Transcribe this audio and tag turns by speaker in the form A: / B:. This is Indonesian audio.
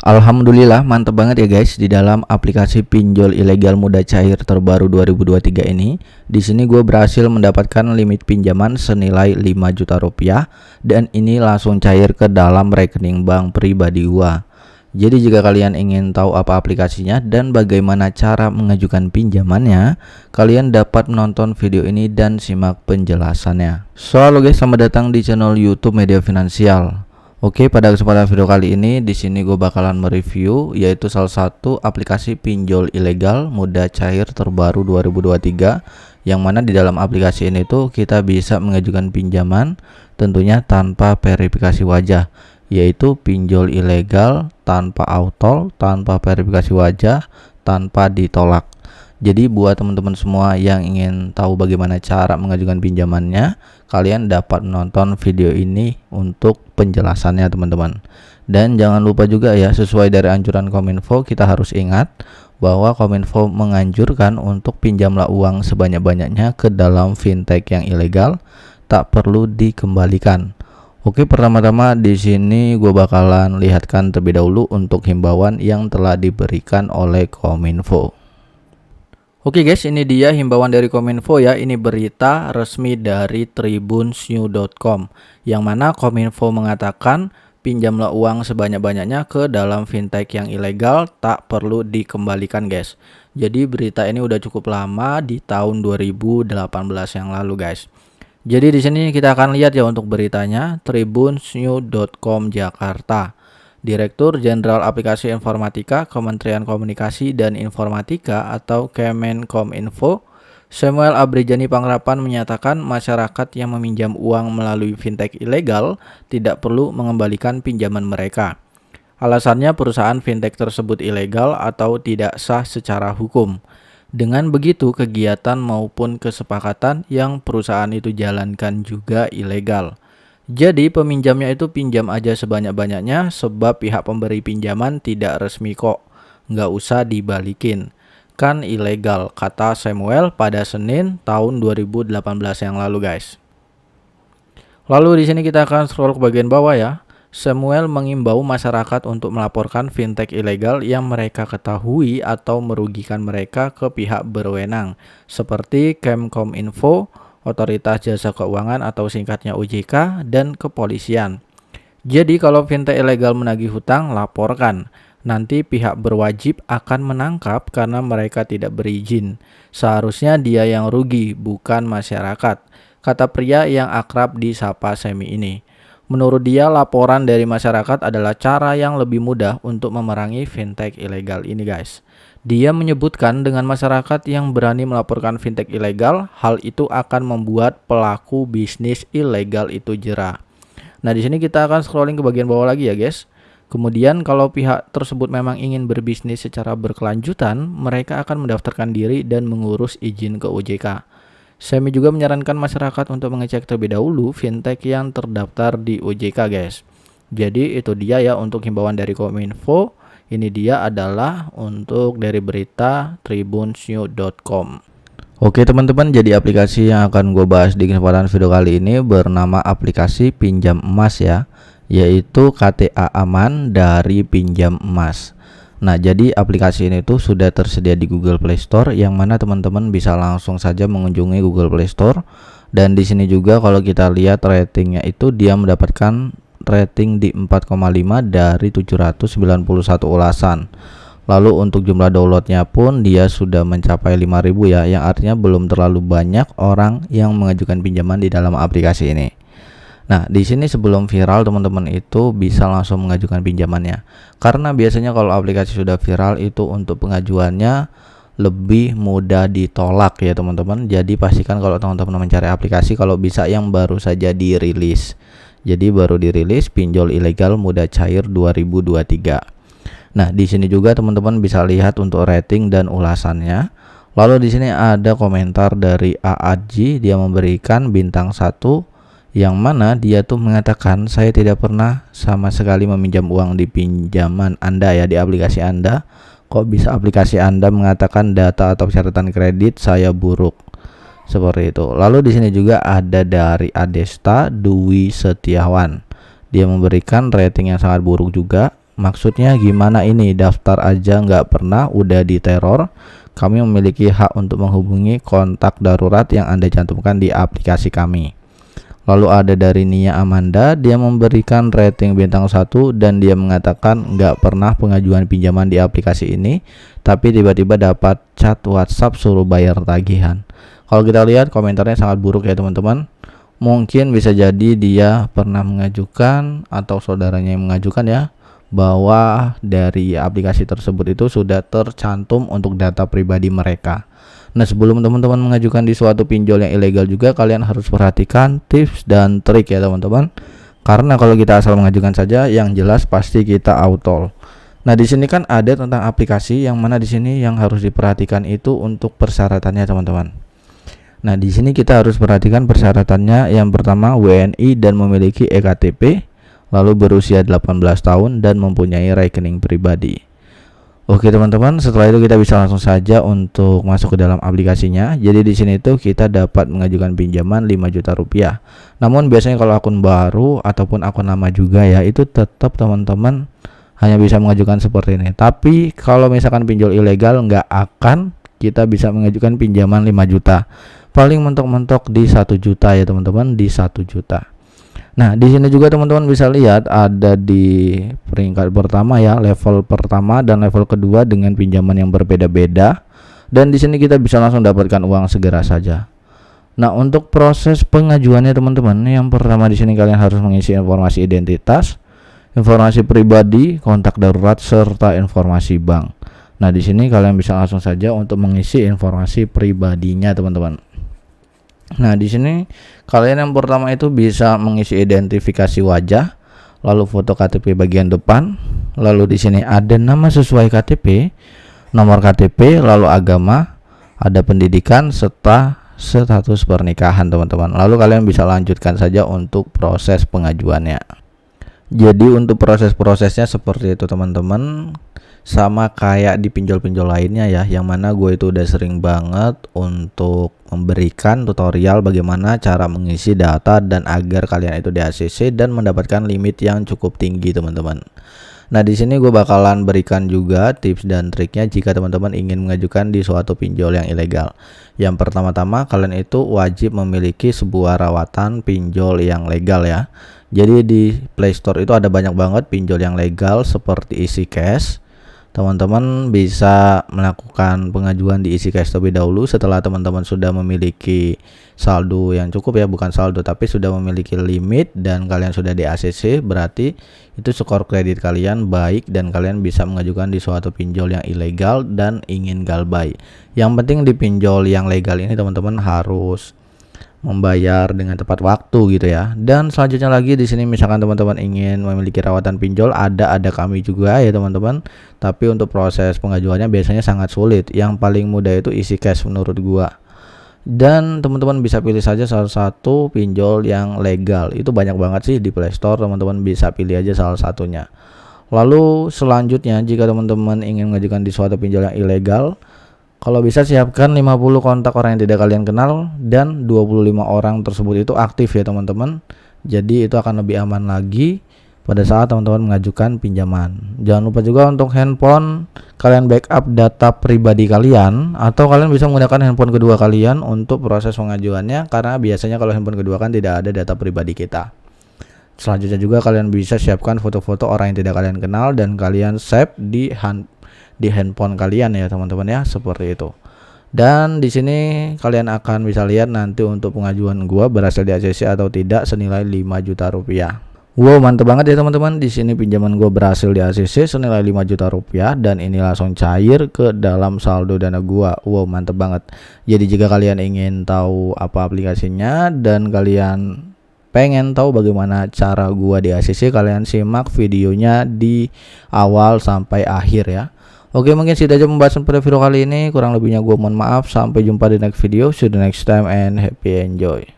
A: Alhamdulillah mantep banget ya guys di dalam aplikasi pinjol ilegal muda cair terbaru 2023 ini. Di sini gue berhasil mendapatkan limit pinjaman senilai 5 juta rupiah dan ini langsung cair ke dalam rekening bank pribadi gue. Jadi jika kalian ingin tahu apa aplikasinya dan bagaimana cara mengajukan pinjamannya, kalian dapat menonton video ini dan simak penjelasannya. So halo guys, selamat datang di channel YouTube Media Finansial. Oke, pada kesempatan video kali ini di sini gue bakalan mereview yaitu salah satu aplikasi pinjol ilegal muda cair terbaru 2023 yang mana di dalam aplikasi ini tuh kita bisa mengajukan pinjaman tentunya tanpa verifikasi wajah, yaitu pinjol ilegal tanpa auto, tanpa verifikasi wajah, tanpa ditolak. Jadi buat teman-teman semua yang ingin tahu bagaimana cara mengajukan pinjamannya, kalian dapat menonton video ini untuk penjelasannya teman-teman. Dan jangan lupa juga ya, sesuai dari anjuran Kominfo, kita harus ingat bahwa Kominfo menganjurkan untuk pinjamlah uang sebanyak-banyaknya ke dalam fintech yang ilegal, tak perlu dikembalikan. Oke, pertama-tama di sini gue bakalan lihatkan terlebih dahulu untuk himbauan yang telah diberikan oleh Kominfo. Oke guys, ini dia himbauan dari Kominfo ya. Ini berita resmi dari tribunnews.com yang mana Kominfo mengatakan pinjamlah uang sebanyak-banyaknya ke dalam fintech yang ilegal, tak perlu dikembalikan guys. Jadi berita ini udah cukup lama, di tahun 2018 yang lalu guys. Jadi di sini kita akan lihat ya untuk beritanya, tribunnews.com Jakarta. Direktur Jenderal Aplikasi Informatika Kementerian Komunikasi dan Informatika atau Kemenkominfo, Samuel Abrijani Pangrapan menyatakan masyarakat yang meminjam uang melalui fintech ilegal tidak perlu mengembalikan pinjaman mereka. Alasannya perusahaan fintech tersebut ilegal atau tidak sah secara hukum. Dengan begitu kegiatan maupun kesepakatan yang perusahaan itu jalankan juga ilegal. Jadi peminjamnya itu pinjam aja sebanyak-banyaknya sebab pihak pemberi pinjaman tidak resmi kok. Nggak usah dibalikin. Kan ilegal, kata Samuel pada Senin tahun 2018 yang lalu guys. Lalu di sini kita akan scroll ke bagian bawah ya. Samuel mengimbau masyarakat untuk melaporkan fintech ilegal yang mereka ketahui atau merugikan mereka ke pihak berwenang seperti Kemkominfo, Otoritas Jasa Keuangan atau singkatnya OJK, dan kepolisian. Jadi kalau fintech ilegal menagih hutang, laporkan. Nanti pihak berwajib akan menangkap karena mereka tidak berizin. Seharusnya dia yang rugi, bukan masyarakat, kata pria yang akrab disapa Semi ini. Menurut dia, laporan dari masyarakat adalah cara yang lebih mudah untuk memerangi fintech ilegal ini guys. Dia menyebutkan dengan masyarakat yang berani melaporkan fintech ilegal, hal itu akan membuat pelaku bisnis ilegal itu jera. Nah, di sini kita akan scrolling ke bagian bawah lagi ya, guys. Kemudian kalau pihak tersebut memang ingin berbisnis secara berkelanjutan, mereka akan mendaftarkan diri dan mengurus izin ke OJK. Semi juga menyarankan masyarakat untuk mengecek terlebih dahulu fintech yang terdaftar di OJK, guys. Jadi itu dia ya untuk himbauan dari Kominfo. Ini dia adalah untuk dari berita tribunnews.com. Oke teman-teman, jadi aplikasi yang akan gue bahas di kesempatan video kali ini bernama aplikasi pinjam emas ya, yaitu KTA Aman dari Pinjam Emas. Nah, jadi aplikasi ini tuh sudah tersedia di Google Play Store yang mana teman-teman bisa langsung saja mengunjungi Google Play Store. Dan di sini juga kalau kita lihat ratingnya itu dia mendapatkan rating di 4,5 dari 791 ulasan. Lalu untuk jumlah downloadnya pun dia sudah mencapai 5.000 ya, yang artinya belum terlalu banyak orang yang mengajukan pinjaman di dalam aplikasi ini. Nah, di sini sebelum viral teman-teman itu bisa langsung mengajukan pinjamannya. Karena biasanya kalau aplikasi sudah viral itu untuk pengajuannya lebih mudah ditolak ya teman-teman. Jadi pastikan kalau teman-teman mencari aplikasi kalau bisa yang baru saja dirilis. Jadi baru dirilis pinjol ilegal muda cair 2023. Nah, di sini juga teman-teman bisa lihat untuk rating dan ulasannya. Lalu di sini ada komentar dari Aadji, dia memberikan bintang 1 yang mana dia tuh mengatakan saya tidak pernah sama sekali meminjam uang di pinjaman Anda ya, di aplikasi Anda. Kok bisa aplikasi Anda mengatakan data atau catatan kredit saya buruk? Seperti itu. Lalu di sini juga ada dari Adesta Dwi Setiawan. Dia memberikan rating yang sangat buruk juga. Maksudnya gimana ini? Daftar aja nggak pernah, udah diteror. Kami memiliki hak untuk menghubungi kontak darurat yang Anda cantumkan di aplikasi kami. Lalu ada dari Nia Amanda, dia memberikan rating bintang 1 dan dia mengatakan nggak pernah pengajuan pinjaman di aplikasi ini, tapi tiba-tiba dapat chat WhatsApp suruh bayar tagihan. Kalau kita lihat komentarnya sangat buruk ya teman-teman. Mungkin bisa jadi dia pernah mengajukan atau saudaranya yang mengajukan ya, bahwa dari aplikasi tersebut itu sudah tercantum untuk data pribadi mereka. Nah, sebelum teman-teman mengajukan di suatu pinjol yang ilegal juga, kalian harus perhatikan tips dan trik ya teman-teman. Karena kalau kita asal mengajukan saja, yang jelas pasti kita auto. Nah, di sini kan ada tentang aplikasi, yang mana di sini yang harus diperhatikan itu untuk persyaratannya teman-teman. Nah, di sini kita harus perhatikan persyaratannya. Yang pertama, WNI dan memiliki eKTP, lalu berusia 18 tahun dan mempunyai rekening pribadi. Oke teman-teman, setelah itu kita bisa langsung saja untuk masuk ke dalam aplikasinya. Jadi di sini tuh kita dapat mengajukan pinjaman 5 juta rupiah. Namun biasanya kalau akun baru ataupun akun lama juga ya, itu tetap teman-teman hanya bisa mengajukan seperti ini. Tapi kalau misalkan pinjol ilegal nggak akan kita bisa mengajukan pinjaman 5 juta. Paling mentok-mentok di 1 juta ya teman-teman, di 1 juta. Nah, di sini juga teman-teman bisa lihat ada di peringkat pertama ya, level pertama dan level kedua dengan pinjaman yang berbeda-beda. Dan di sini kita bisa langsung dapatkan uang segera saja. Nah, untuk proses pengajuannya teman-teman, yang pertama di sini kalian harus mengisi informasi identitas, informasi pribadi, kontak darurat serta informasi bank. Nah, di sini kalian bisa langsung saja untuk mengisi informasi pribadinya teman-teman. Nah, di sini kalian yang pertama itu bisa mengisi identifikasi wajah, lalu foto KTP bagian depan, lalu di sini ada nama sesuai KTP, nomor KTP, lalu agama, ada pendidikan serta status pernikahan teman-teman. Lalu kalian bisa lanjutkan saja untuk proses pengajuannya. Jadi untuk proses-prosesnya seperti itu teman-teman, sama kayak di pinjol-pinjol lainnya ya, yang mana gue itu udah sering banget untuk memberikan tutorial bagaimana cara mengisi data dan agar kalian itu di ACC dan mendapatkan limit yang cukup tinggi teman-teman. Nah, di sini gue bakalan berikan juga tips dan triknya jika teman-teman ingin mengajukan di suatu pinjol yang ilegal. Yang pertama-tama kalian itu wajib memiliki sebuah rawatan pinjol yang legal ya. Jadi di Play Store itu ada banyak banget pinjol yang legal seperti EasyCash. Teman-teman bisa melakukan pengajuan di EasyCash terlebih dahulu setelah teman-teman sudah memiliki saldo yang cukup ya, bukan saldo tapi sudah memiliki limit dan kalian sudah di ACC, berarti itu skor kredit kalian baik dan kalian bisa mengajukan di suatu pinjol yang ilegal dan ingin galbay. Yang penting di pinjol yang legal ini teman-teman harus membayar dengan tepat waktu gitu ya. Dan selanjutnya lagi di sini misalkan teman-teman ingin memiliki rawatan pinjol, ada kami juga ya teman-teman. Tapi untuk proses pengajuannya biasanya sangat sulit. Yang paling mudah itu EasyCash menurut gua. Dan teman-teman bisa pilih saja salah satu pinjol yang legal. Itu banyak banget sih di Play Store, teman-teman bisa pilih aja salah satunya. Lalu selanjutnya jika teman-teman ingin mengajukan di suatu pinjol yang ilegal, kalau bisa siapkan 50 kontak orang yang tidak kalian kenal dan 25 orang tersebut itu aktif ya teman-teman. Jadi itu akan lebih aman lagi pada saat teman-teman mengajukan pinjaman. Jangan lupa juga untuk handphone kalian backup data pribadi kalian, atau kalian bisa menggunakan handphone kedua kalian untuk proses pengajuannya, karena biasanya kalau handphone kedua kan tidak ada data pribadi kita. Selanjutnya juga kalian bisa siapkan foto-foto orang yang tidak kalian kenal dan kalian save di handphone kalian ya teman-teman ya, seperti itu. Dan di sini kalian akan bisa lihat nanti untuk pengajuan gua berhasil di ACC atau tidak senilai 5 juta rupiah. Wow, mantep banget ya teman-teman. Di sini pinjaman gua berhasil di ACC senilai 5 juta rupiah dan ini langsung cair ke dalam saldo dana gua. Wow, mantep banget. Jadi jika kalian ingin tahu apa aplikasinya dan kalian pengen tahu bagaimana cara gua di ACC, kalian simak videonya di awal sampai akhir ya. Oke, mungkin segitu aja pembahasan pada video kali ini. Kurang lebihnya gue mohon maaf. Sampai jumpa di next video. See you the next time and happy enjoy.